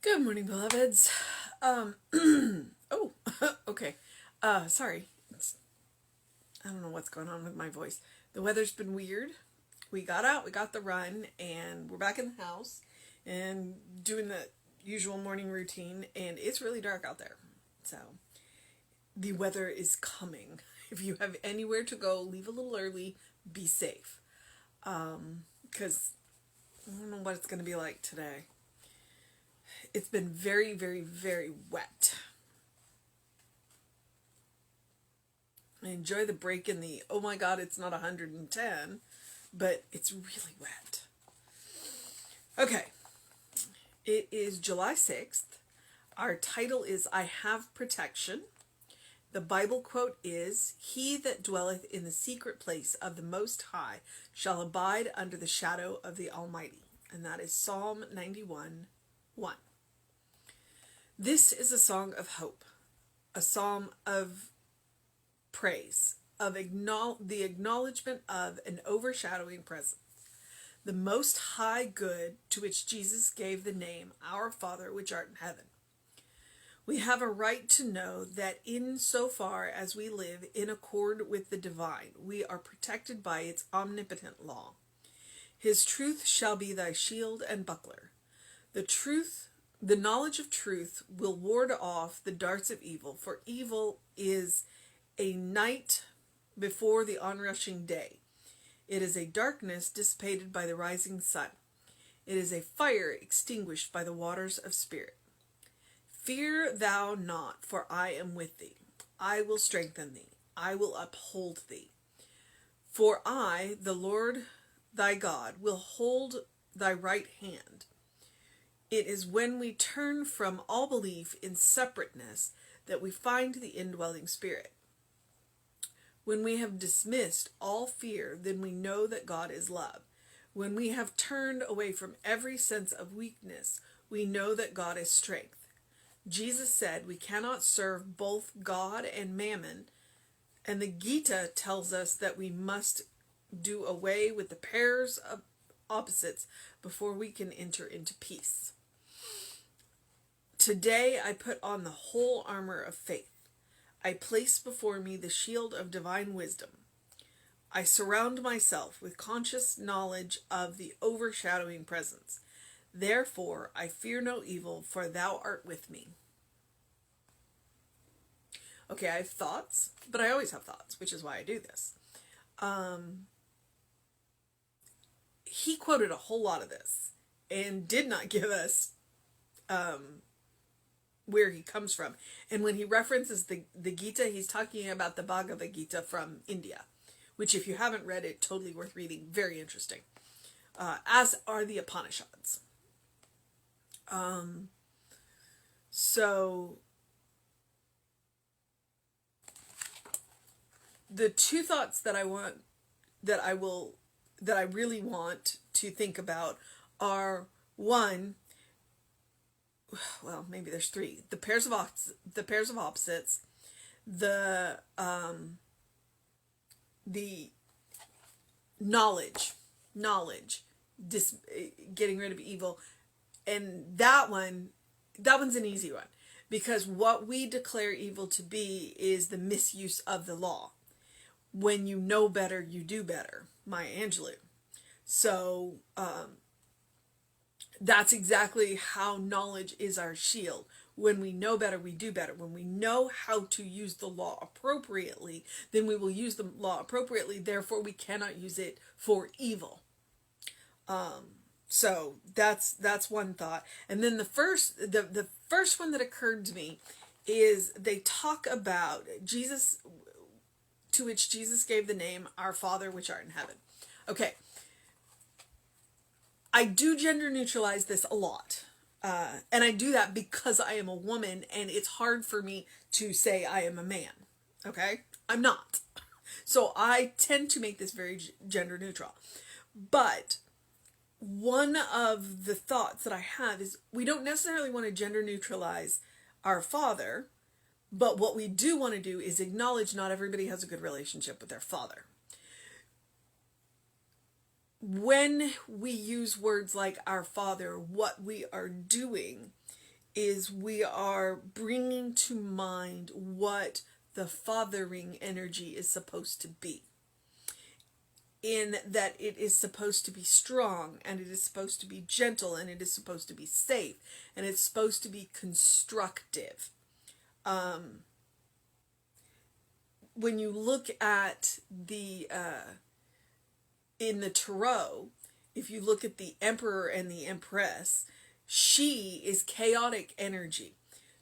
Good morning, beloveds. Oh, okay. Sorry. I don't know what's going on with my voice. The weather's been weird. We got out, we got the run, and we're back in the house and doing the usual morning routine, and it's really dark out there. So, the weather is coming. If you have anywhere to go, leave a little early, be safe. Because I don't know what it's going to be like today. It's been very, very, very wet. I enjoy the break in the, oh my god, it's not 110, but it's really wet. Okay, it is July 6th. Our title is I Have Protection. The Bible quote is, He that dwelleth in the secret place of the Most High shall abide under the shadow of the Almighty. And that is Psalm 91:1. This is a song of hope, a psalm of praise, of the acknowledgement of an overshadowing presence, the most high good to which Jesus gave the name, Our Father which art in heaven. We have a right to know that in so far as we live in accord with the divine, we are protected by its omnipotent law. His truth shall be thy shield and buckler. The knowledge of truth will ward off the darts of evil, for evil is a night before the onrushing day. It is a darkness dissipated by the rising sun. It is a fire extinguished by the waters of spirit. Fear thou not, for I am with thee. I will strengthen thee. I will uphold thee. For I, the Lord thy God, will hold thy right hand. It is when we turn from all belief in separateness that we find the indwelling spirit. When we have dismissed all fear, then we know that God is love. When we have turned away from every sense of weakness, we know that God is strength. Jesus said we cannot serve both God and mammon, and the Gita tells us that we must do away with the pairs of opposites before we can enter into peace. Today I put on the whole armor of faith. I place before me the shield of divine wisdom. I surround myself with conscious knowledge of the overshadowing presence. Therefore, I fear no evil, for thou art with me. Okay, I have thoughts, but I always have thoughts, which is why I do this. He quoted a whole lot of this and did not give us where he comes from. And when he references the Gita, he's talking about the Bhagavad Gita from India, which if you haven't read it, totally worth reading. Very interesting. As are the Upanishads. So the two thoughts that I really want to think about are, one, well, maybe there's three. The pairs of opposites, the knowledge, getting rid of evil, and that one's an easy one, because what we declare evil to be is the misuse of the law. When you know better, you do better. Maya Angelou. So that's exactly how knowledge is our shield. When we know better, we do better. When we know how to use the law appropriately, then we will use the law appropriately. Therefore, we cannot use it for evil. So that's one thought. And then the first one that occurred to me is they talk about Jesus, to which Jesus gave the name, Our Father which art in heaven. Okay. I do gender neutralize this a lot. And I do that because I am a woman and it's hard for me to say I am a man. Okay? I'm not. So I tend to make this very gender neutral. But one of the thoughts that I have is we don't necessarily want to gender neutralize our Father, but what we do want to do is acknowledge not everybody has a good relationship with their father. When we use words like our Father, what we are doing is we are bringing to mind what the fathering energy is supposed to be. In that it is supposed to be strong, and it is supposed to be gentle, and it is supposed to be safe, and it's supposed to be constructive. When you look at the in the tarot, if you look at the emperor and the empress, she is chaotic energy.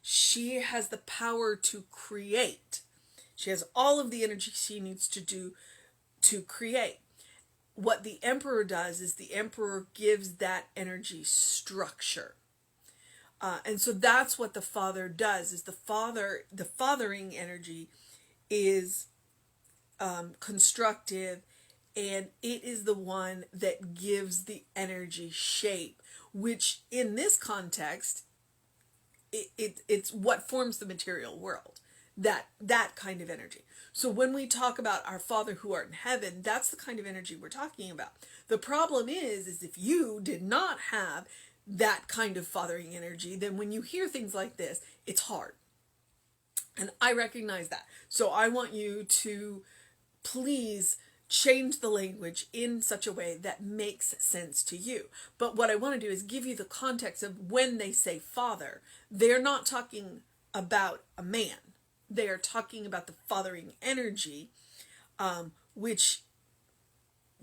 She has the power to create. She has all of the energy she needs to do to create. What the emperor does is the emperor gives that energy structure. And so that's what the father does, is the fathering energy is constructive, and it is the one that gives the energy shape, which in this context, it's what forms the material world, that kind of energy. So when we talk about our Father who art in heaven, that's the kind of energy we're talking about. The problem is if you did not have that kind of fathering energy, then when you hear things like this, it's hard. And I recognize that. So I want you to please change the language in such a way that makes sense to you. But what I want to do is give you the context of when they say father, they're not talking about a man. They are talking about the fathering energy, which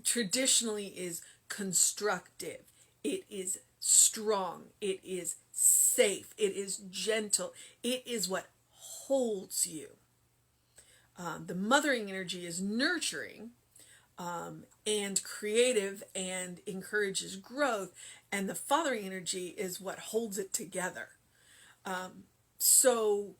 traditionally is constructive. It is strong. It is safe. It is gentle. It is what holds you. The mothering energy is nurturing and creative and encourages growth, and the fathering energy is what holds it together. So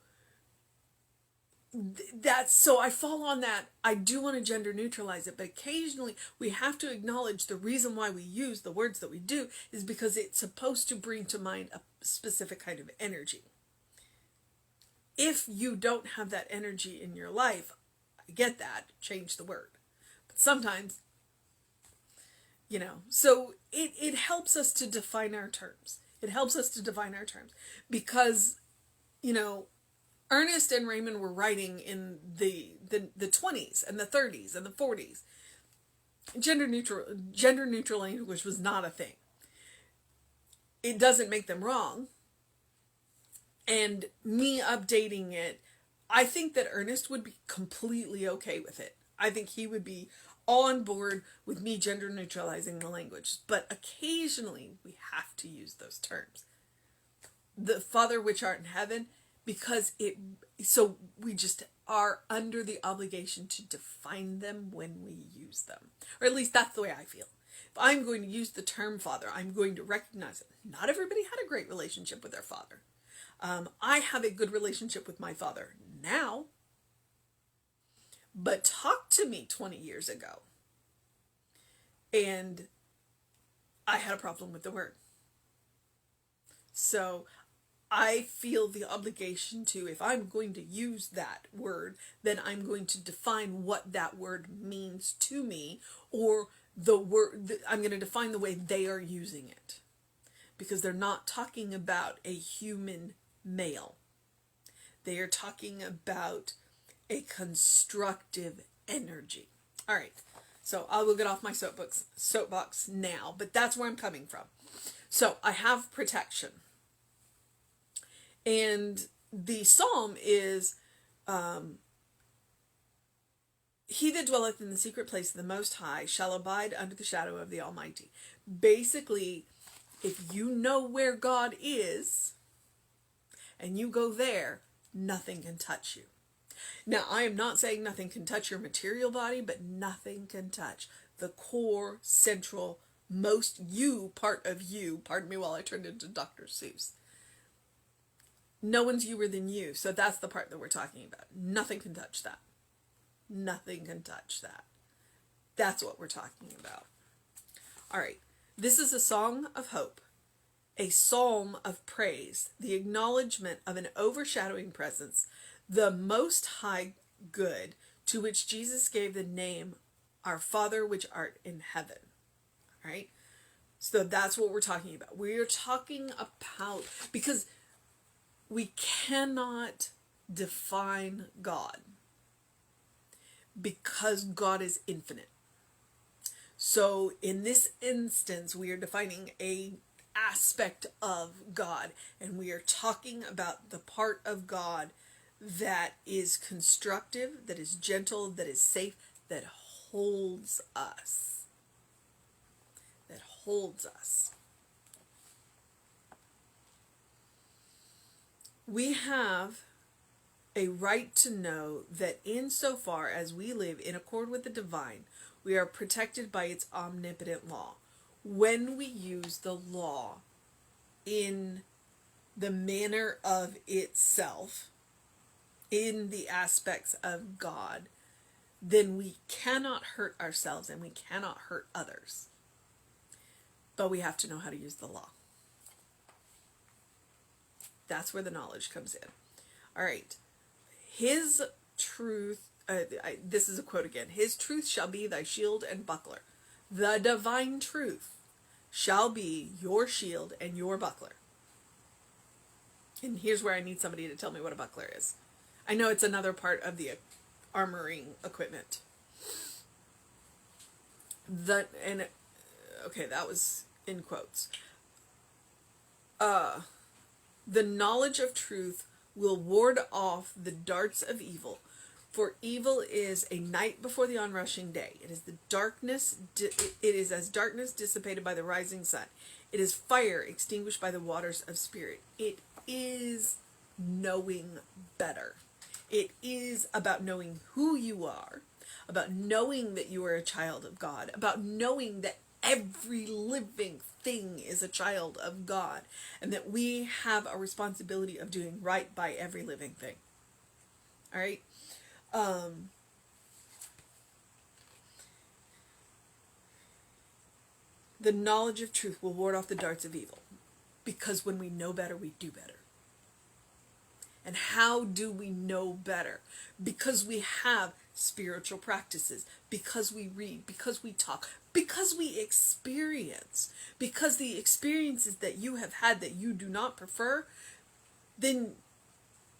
I fall on that. I do want to gender neutralize it, but occasionally we have to acknowledge the reason why we use the words that we do is because it's supposed to bring to mind a specific kind of energy. If you don't have that energy in your life, I get that, change the word. But sometimes, so it helps us to define our terms. It helps us to define our terms because, Ernest and Raymond were writing in the 20s and the 30s and the 40s. Gender neutral language was not a thing. It doesn't make them wrong. And me updating it, I think that Ernest would be completely okay with it. I think he would be on board with me gender neutralizing the language. But occasionally we have to use those terms. The Father which art in heaven, because we just are under the obligation to define them when we use them. Or at least that's the way I feel. If I'm going to use the term father, I'm going to recognize it. Not everybody had a great relationship with their father. I have a good relationship with my father now, but talk to me 20 years ago, and I had a problem with the word. So I feel the obligation to, if I'm going to use that word, then I'm going to define what that word means to me, or I'm going to define the way they are using it, because they're not talking about a human male. They are talking about a constructive energy. All right, so I will get off my soapbox now, but that's where I'm coming from. So I have protection. And the psalm is, he that dwelleth in the secret place of the Most High shall abide under the shadow of the Almighty. Basically, if you know where God is, and you go there, nothing can touch you. Now, I am not saying nothing can touch your material body, but nothing can touch the core, central, most you part of you. Pardon me while I turned into Dr. Seuss. No one's youer than you, so that's the part that we're talking about. Nothing can touch that. Nothing can touch that. That's what we're talking about. All right, this is a song of hope. A psalm of praise, the acknowledgement of an overshadowing presence, the Most High good, to which Jesus gave the name, Our Father which art in heaven. All right? So that's what we're talking about. We're talking about, because we cannot define God because God is infinite. So in this instance, we are defining a aspect of God, and we are talking about the part of God that is constructive, that is gentle, that is safe, that holds us. That holds us. We have a right to know that insofar as we live in accord with the divine, we are protected by its omnipotent law. When we use the law in the manner of itself, in the aspects of God, then we cannot hurt ourselves and we cannot hurt others. But we have to know how to use the law. That's where the knowledge comes in. All right. His truth, this is a quote again. His truth shall be thy shield and buckler. The divine truth shall be your shield and your buckler. And here's where I need somebody to tell me what a buckler is. I know it's another part of the armoring equipment. Okay, that was in quotes. The knowledge of truth will ward off the darts of evil, for evil is a night before the onrushing day. It is the darkness. It is as darkness dissipated by the rising sun. It is fire extinguished by the waters of spirit. It is knowing better. It is about knowing who you are, about knowing that you are a child of God, about knowing that every living thing is a child of God, and that we have a responsibility of doing right by every living thing. All right? The knowledge of truth will ward off the darts of evil, because when we know better, we do better. And how do we know better? Because we have spiritual practices, because we read, because we talk, because we experience, because the experiences that you have had that you do not prefer, then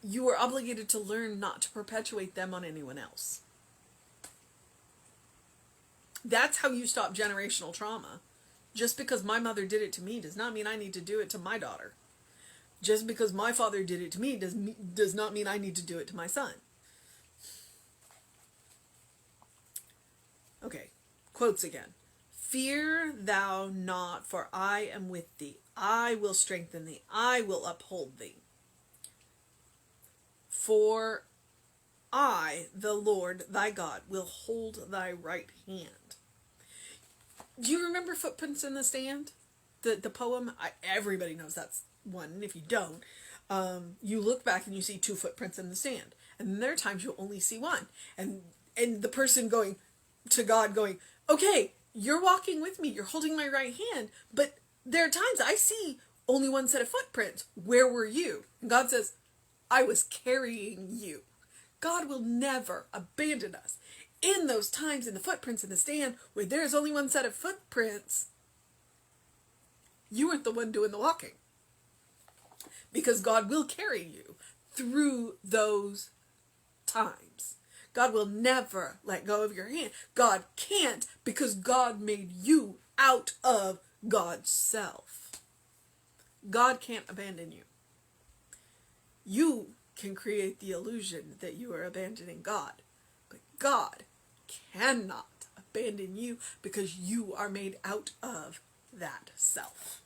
you are obligated to learn not to perpetuate them on anyone else. That's how you stop generational trauma. Just because my mother did it to me does not mean I need to do it to my daughter. Just because my father did it to me does not mean I need to do it to my son. Okay, quotes again. Fear thou not, for I am with thee. I will strengthen thee. I will uphold thee. For I, the Lord thy God, will hold thy right hand. Do you remember Footprints in the Sand? The poem? Everybody knows that's one. If you don't, you look back and you see two footprints in the sand. And then there are times you'll only see one. And the person going to God going, okay, you're walking with me. You're holding my right hand. But there are times I see only one set of footprints. Where were you? And God says, I was carrying you. God will never abandon us. In those times in the footprints in the stand where there's only one set of footprints, you weren't the one doing the walking. Because God will carry you through those times. God will never let go of your hand. God can't, because God made you out of God's self. God can't abandon you. You can create the illusion that you are abandoning God. But God cannot abandon you, because you are made out of that self.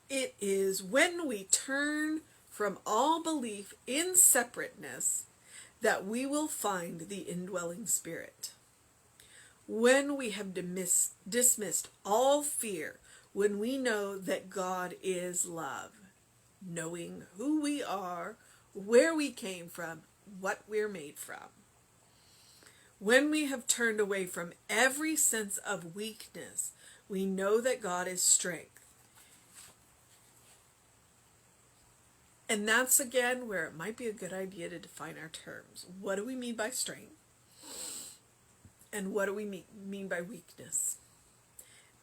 It is when we turn from all belief in separateness that we will find the indwelling spirit. When we have dismissed all fear, when we know that God is love, knowing who we are, where we came from, what we're made from. When we have turned away from every sense of weakness, we know that God is strength. And that's again where it might be a good idea to define our terms. What do we mean by strength? And what do we mean by weakness?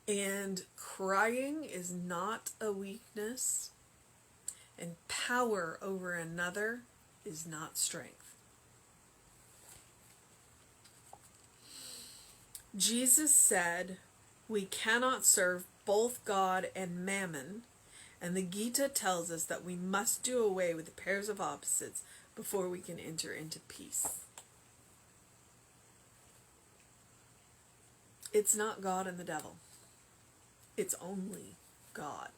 And crying is not a weakness, and power over another is not strength. Jesus said we cannot serve both God and mammon, and the Gita tells us that we must do away with the pairs of opposites before we can enter into peace. It's not God and the devil. It's only God.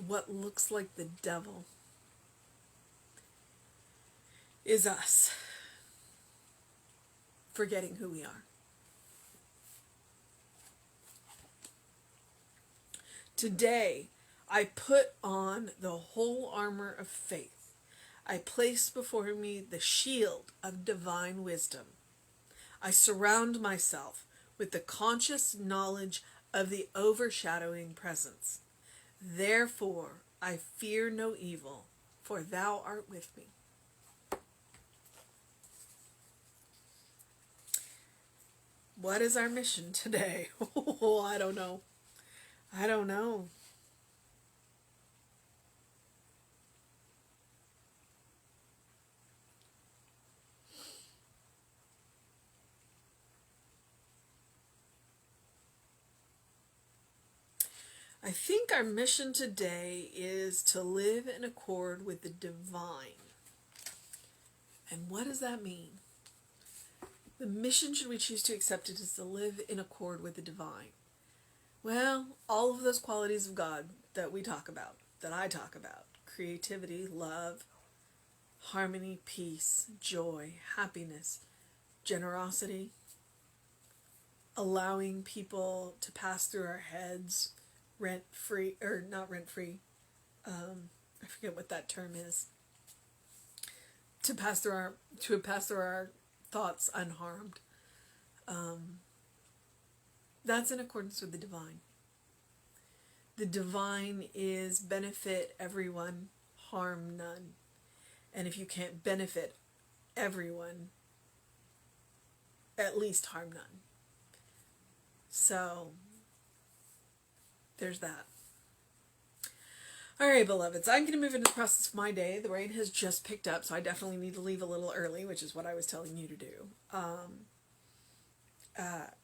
What looks like the devil is us forgetting who we are. Today, I put on the whole armor of faith. I place before me the shield of divine wisdom. I surround myself with the conscious knowledge of the overshadowing presence. Therefore, I fear no evil, for thou art with me. What is our mission today? Oh, I don't know. I don't know. I think our mission today is to live in accord with the divine. And what does that mean? The mission, should we choose to accept it, is to live in accord with the divine. Well, all of those qualities of God that we talk about, that I talk about, creativity, love, harmony, peace, joy, happiness, generosity, allowing people to pass through our heads rent-free, or not rent-free, I forget what that term is, to pass through our thoughts unharmed. That's in accordance with the divine. The divine is benefit everyone, harm none. And if you can't benefit everyone, at least harm none. So, there's that. All right, beloveds, I'm going to move into the process of my day. The rain has just picked up, so I definitely need to leave a little early, which is what I was telling you to do.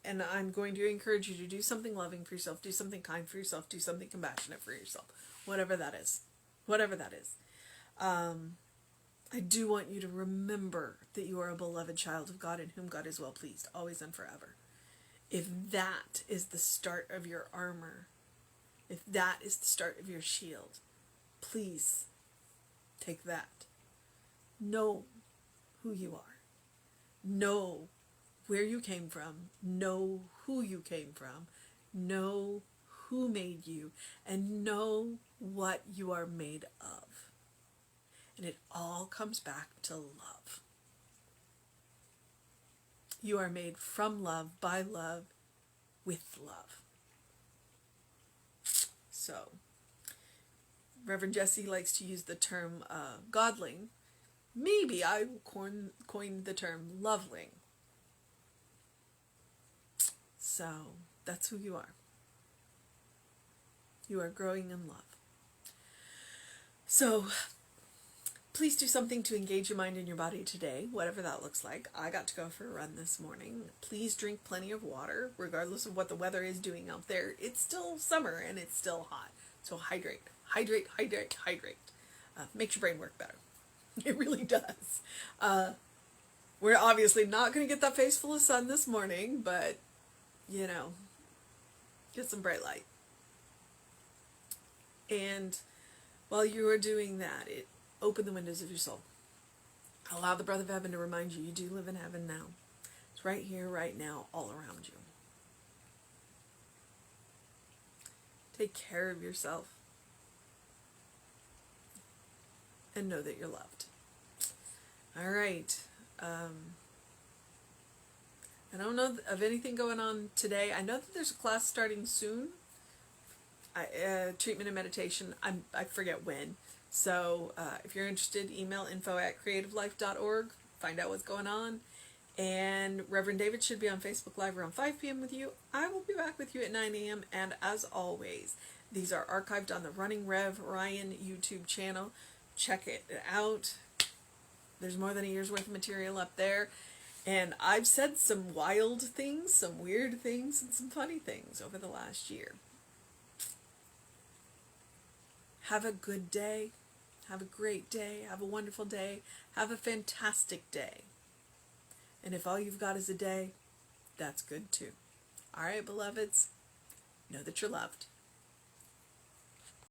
And I'm going to encourage you to do something loving for yourself, do something kind for yourself, do something compassionate for yourself, whatever that is. Whatever that is. I do want you to remember that you are a beloved child of God in whom God is well pleased, always and forever. If that is the start of your armor, if that is the start of your shield, please take that. Know who you are. Know where you came from. Know who you came from. Know who made you. And know what you are made of. And it all comes back to love. You are made from love, by love, with love. So, Reverend Jesse likes to use the term godling. Maybe I coined the term loveling. So, that's who you are. You are growing in love. So, please do something to engage your mind and your body today, whatever that looks like. I got to go for a run this morning. Please drink plenty of water, regardless of what the weather is doing out there. It's still summer and it's still hot. So hydrate, hydrate, hydrate, hydrate. Makes your brain work better. It really does. We're obviously not going to get that face full of sun this morning, but, you know, get some bright light. And while you are doing that, open the windows of your soul. Allow the breath of heaven to remind you do live in heaven now. It's right here, right now, all around you. Take care of yourself. And know that you're loved. All right. I don't know of anything going on today. I know that there's a class starting soon. Treatment and meditation. I forget when. So if you're interested, email info@creativelife.org. Find out what's going on. And Reverend David should be on Facebook Live around 5 p.m. with you. I will be back with you at 9 a.m. And as always, these are archived on the Running Rev Ryan YouTube channel. Check it out. There's more than a year's worth of material up there. And I've said some wild things, some weird things, and some funny things over the last year. Have a good day. Have a great day. Have a wonderful day. Have a fantastic day. And if all you've got is a day, that's good too. All right, beloveds, know that you're loved.